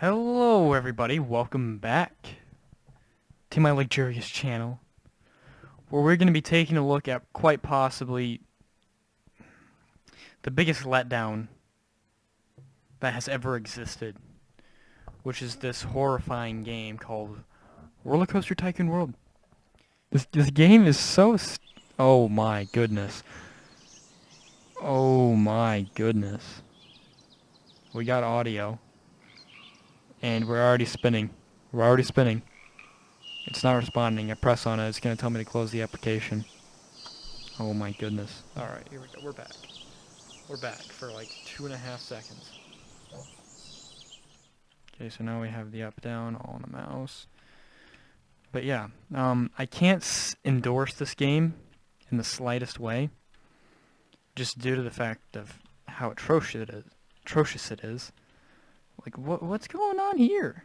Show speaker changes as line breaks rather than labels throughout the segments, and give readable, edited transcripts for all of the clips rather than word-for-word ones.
Hello everybody, welcome back to my luxurious channel, where we're going to be taking a look at quite possibly the biggest letdown that has ever existed, which is this horrifying game called RollerCoaster Tycoon World. This game is so oh my goodness. Oh my goodness. We got audio. And we're already spinning. We're already spinning. It's not responding. I press on it. It's going to tell me to close the application. Oh my goodness. Alright, here we go. We're back. We're back for like 2.5 seconds. Okay, so now we have the up-down all on the mouse. But yeah, I can't endorse this game in the slightest way, just due to the fact of how atrocious it is. Like, what's going on here?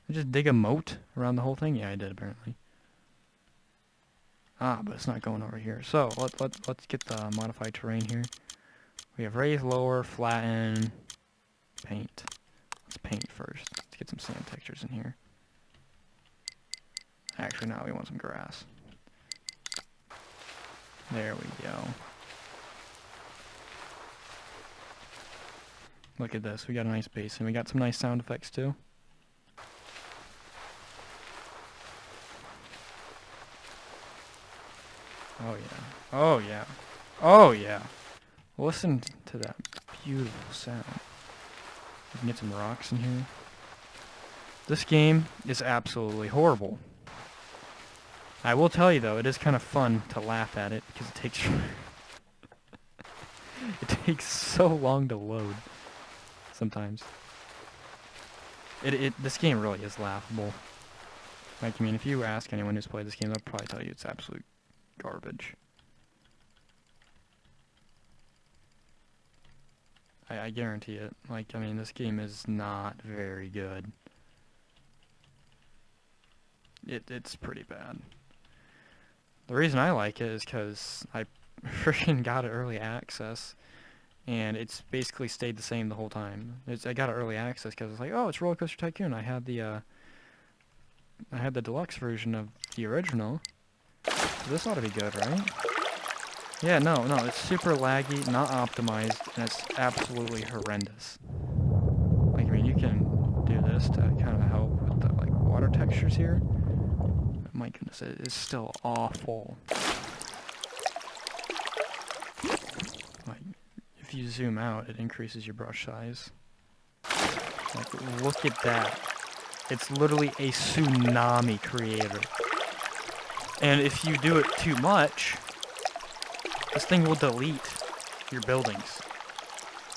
I just dig a moat around the whole thing? Yeah, I did, apparently. Ah, but it's not going over here. So, let's get the modified terrain here. We have raise, lower, flatten, paint. Let's paint first. Let's get some sand textures in here. Actually, no, we want some grass. There we go. Look at this. We got a nice basin. We got some nice sound effects, too. Oh, yeah. Oh, yeah. Oh, yeah. Listen to that beautiful sound. We can get some rocks in here. This game is absolutely horrible. I will tell you, though, it is kind of fun to laugh at it, because it takes... it takes so long to load. Sometimes. This game really is laughable. Like, I mean, if you ask anyone who's played this game, they'll probably tell you it's absolute garbage. I guarantee it. Like, I mean, this game is not very good. It's pretty bad. The reason I like it is because I freaking got it early access. And it's basically stayed the same the whole time. I got early access because it's like, oh, it's RollerCoaster Tycoon. I had the deluxe version of the original. So this ought to be good, right? Yeah, no, it's super laggy, not optimized, and it's absolutely horrendous. Like, I mean, you can do this to kind of help with the like water textures here. But my goodness, it is still awful. Like, if you zoom out, it increases your brush size. Like, look at that. It's literally a tsunami creator. And if you do it too much, this thing will delete your buildings.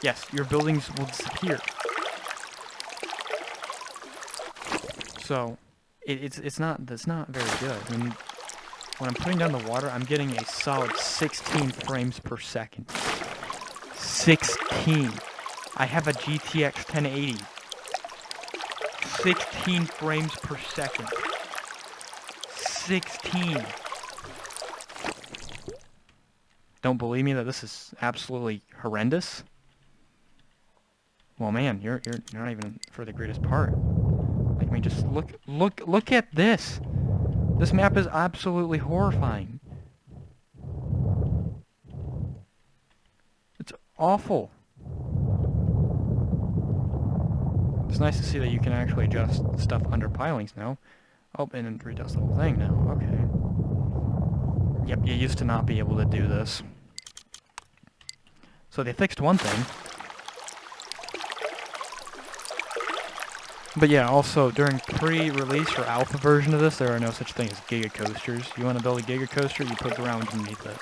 Yes, your buildings will disappear. So, it's not very good. I mean, when I'm putting down the water, I'm getting a solid 16 frames per second. 16. I have a GTX 1080. 16 frames per second. 16. Don't believe me that this is absolutely horrendous? Well, man, you're not even for the greatest part. Like, I mean, just look at this. This map is absolutely horrifying. It's awful. It's nice to see that you can actually adjust stuff under pilings now. Oh, and then readjust the whole thing now. Okay. Yep, you used to not be able to do this. So they fixed one thing. But yeah, also, during pre-release or alpha version of this, there are no such thing as giga coasters. You want to build a giga coaster, you put ground underneath it.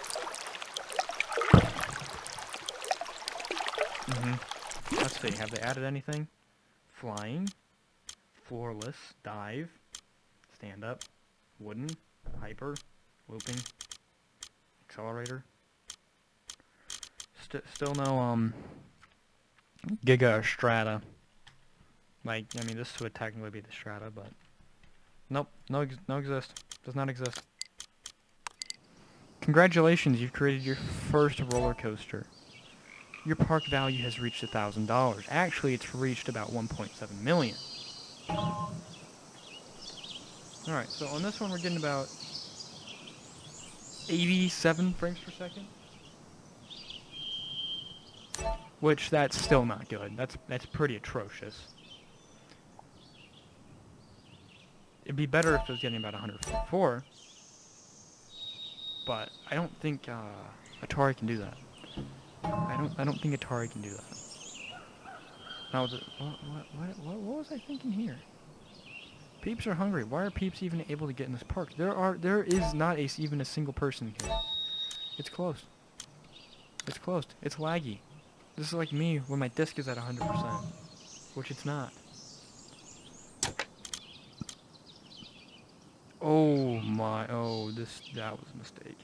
Let's see, have they added anything? Flying, floorless, dive, stand up, wooden, hyper, looping, accelerator. Still no, Giga or Strata. Like, I mean, this would technically be the Strata, but... Nope, no exist. Does not exist. Congratulations, you've created your first roller coaster. your park value has reached $1,000. Actually, it's reached about 1.7 million. Alright, so on this one we're getting about 87 frames per second. Which, that's still not good. That's pretty atrocious. It'd be better if it was getting about 144. But I don't think Atari can do that. I don't think Atari can do that. Now, what was I thinking here? Peeps are hungry. Why are peeps even able to get in this park? There is not even a single person here. It's closed. It's closed. It's laggy. This is like me when my disc is at 100%, which it's not. Oh my! Oh, that was a mistake.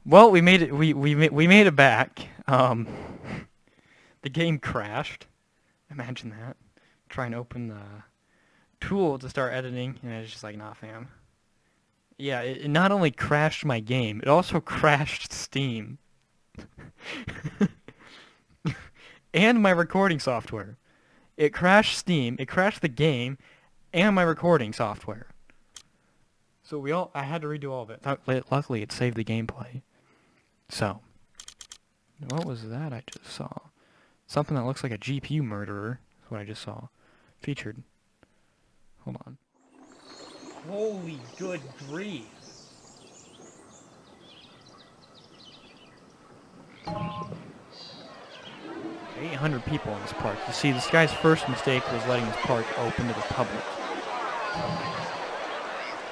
Well, we made it. We made it back. The game crashed. Imagine that. Try and open the tool to start editing, and it's just like, nah, fam. Yeah, it not only crashed my game, it also crashed Steam. And my recording software. It crashed Steam, it crashed the game, and my recording software. So I had to redo all of it. Luckily, it saved the gameplay. So, what was that I just saw? Something that looks like a GPU murderer is what I just saw. Featured. Hold on. Holy good grief. $800 people in this park. You see, this guy's first mistake was letting this park open to the public.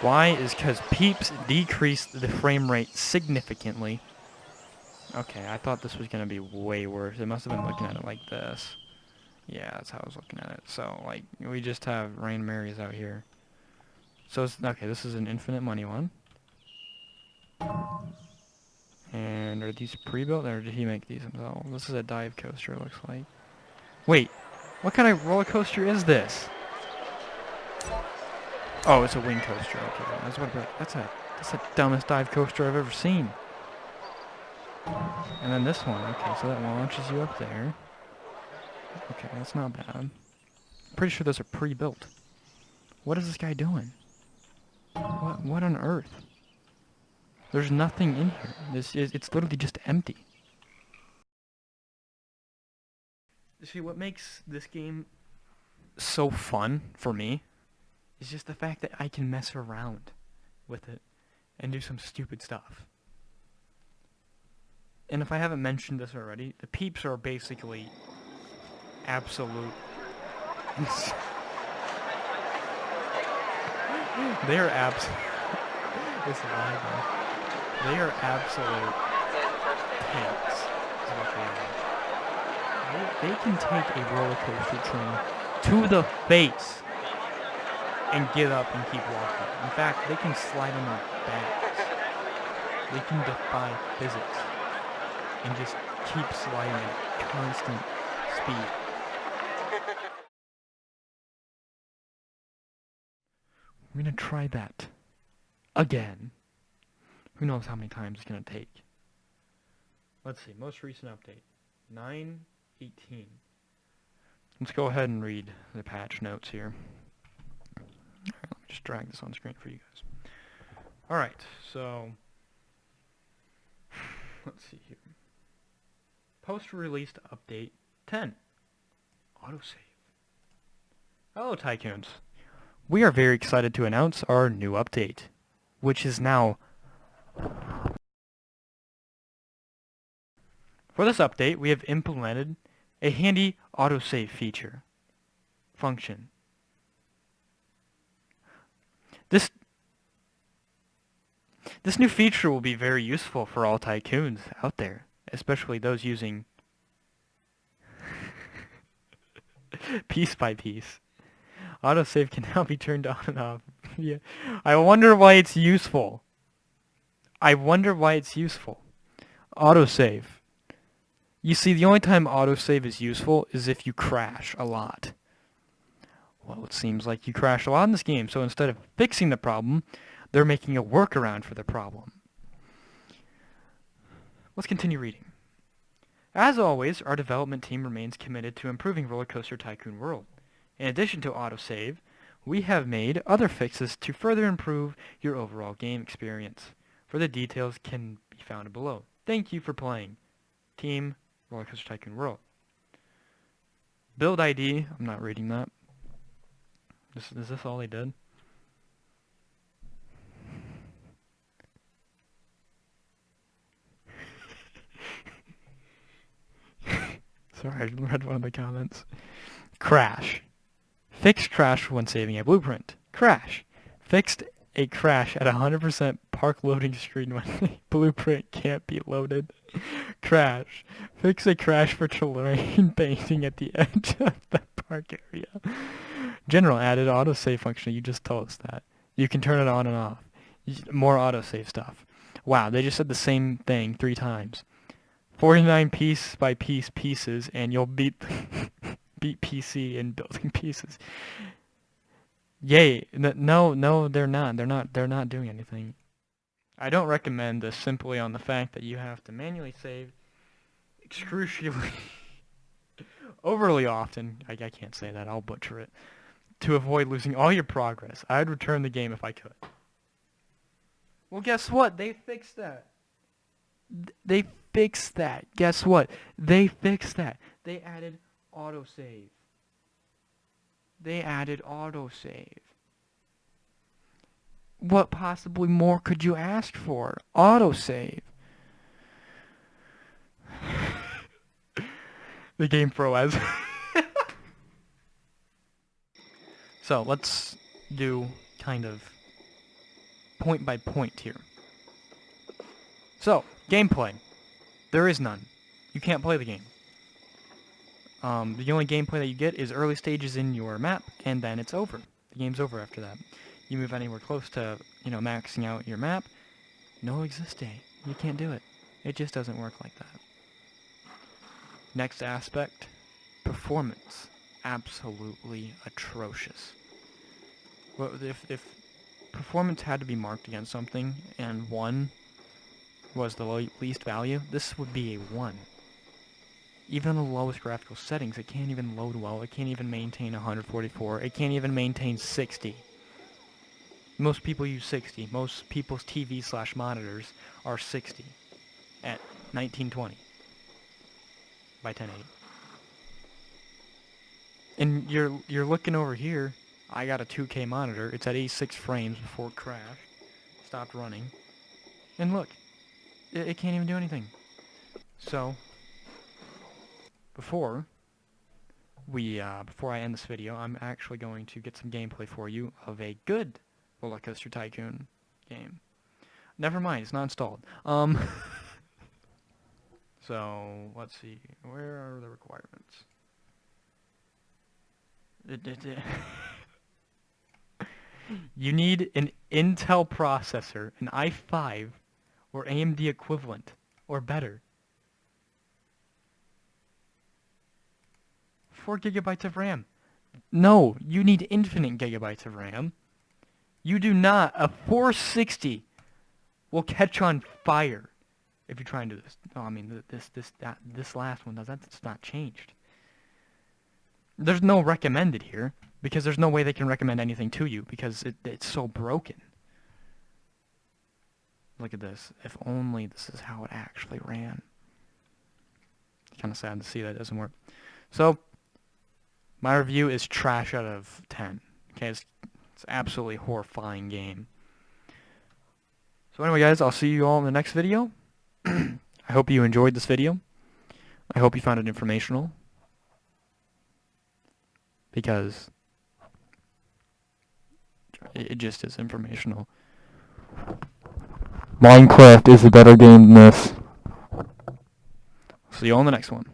Why? Is because peeps decreased the frame rate significantly. Okay, I thought this was going to be way worse. It must have been looking at it like this. Yeah, that's how I was looking at it. So, like, we just have random areas out here. So, okay, this is an infinite money one. And are these pre-built, or did he make these himself? This is a dive coaster, it looks like. Wait, what kind of roller coaster is this? Oh, it's a wing coaster. Okay, that's what. That's the dumbest dive coaster I've ever seen. And then this one. Okay, so that launches you up there. Okay, that's not bad. Pretty sure those are pre-built. What is this guy doing? What on earth? There's nothing in here. It's literally just empty. See, what makes this game so fun for me is just the fact that I can mess around with it and do some stupid stuff. And if I haven't mentioned this already, the peeps are basically absolute. They are It's live. They are absolute tanks. Is what they are. They can take a roller coaster train to the face and get up and keep walking. In fact, they can slide on their backs. They can defy physics and just keep sliding at constant speed. We're gonna try that again. Who knows how many times it's gonna take. Let's see, most recent update, 9.18. Let's go ahead and read the patch notes here. Alright, let me just drag this on screen for you guys. Alright, so let's see here. Post-released update 10. Autosave. Hello, Tycoons. We are very excited to announce our new update, which is now... For this update, we have implemented a handy autosave feature function. This new feature will be very useful for all Tycoons out there, especially those using piece by piece. Autosave can now be turned on and off. Yeah. I wonder why it's useful. Autosave. You see, the only time autosave is useful is if you crash a lot. Well, it seems like you crash a lot in this game, so instead of fixing the problem They're making a workaround for the problem. Let's continue reading. As always, our development team remains committed to improving RollerCoaster Tycoon World. In addition to autosave, we have made other fixes to further improve your overall game experience. Further details can be found below. Thank you for playing. Team RollerCoaster Tycoon World. Build ID, I'm not reading that. Is this all they did? Sorry, I read one of the comments. Crash. Fixed crash when saving a blueprint. Crash. Fixed a crash at 100% park loading screen when the blueprint can't be loaded. Crash. Fix a crash for terrain painting at the edge of the park area. General added autosave function. You just told us that. You can turn it on and off. More autosave stuff. Wow, they just said the same thing 3 times. 49 piece by piece pieces, and you'll beat PC in building pieces. Yay! No, they're not. They're not doing anything. I don't recommend this simply on the fact that you have to manually save excruciatingly overly often. I can't say that. I'll butcher it. To avoid losing all your progress, I'd return the game if I could. Well, guess what? They fixed that. They fixed that. Guess what? They fixed that. They added autosave. They added autosave. What possibly more could you ask for? Autosave. The Game Pro has. So let's do kind of point by point here. So, gameplay. There is none. You can't play the game. The only gameplay that you get is early stages in your map, and then it's over. The game's over after that. You move anywhere close to, maxing out your map, no exist day. You can't do it. It just doesn't work like that. Next aspect, performance. Absolutely atrocious. Well, if performance had to be marked against something, and 1 was the least value, this would be a 1. Even in the lowest graphical settings, it can't even load well. It can't even maintain 144. It can't even maintain 60. Most people use 60. Most people's TV/monitors are 60 at 1920 by 1080. And you're looking over here. I got a 2K monitor. It's at 86 frames before it crashed. Stopped running. And look, it can't even do anything. So, before I end this video, I'm actually going to get some gameplay for you of a good RollerCoaster Tycoon game. Never mind, it's not installed. So, let's see. Where are the requirements? You need an Intel processor, an i5, or AMD equivalent, or better. 4 gigabytes of RAM. No, you need infinite gigabytes of RAM. You do not. A 460 will catch on fire if you try and do this. No, I mean this last one does that. It's not changed. There's no recommended here because there's no way they can recommend anything to you because it's so broken. Look at this. If only this is how it actually ran. Kind of sad to see that doesn't work. So, my review is trash out of 10. Okay, it's absolutely horrifying game. So anyway, guys, I'll see you all in the next video. I hope you enjoyed this video. I hope you found it informational. Because it just is informational. Minecraft is a better game than this. See you all in the next one.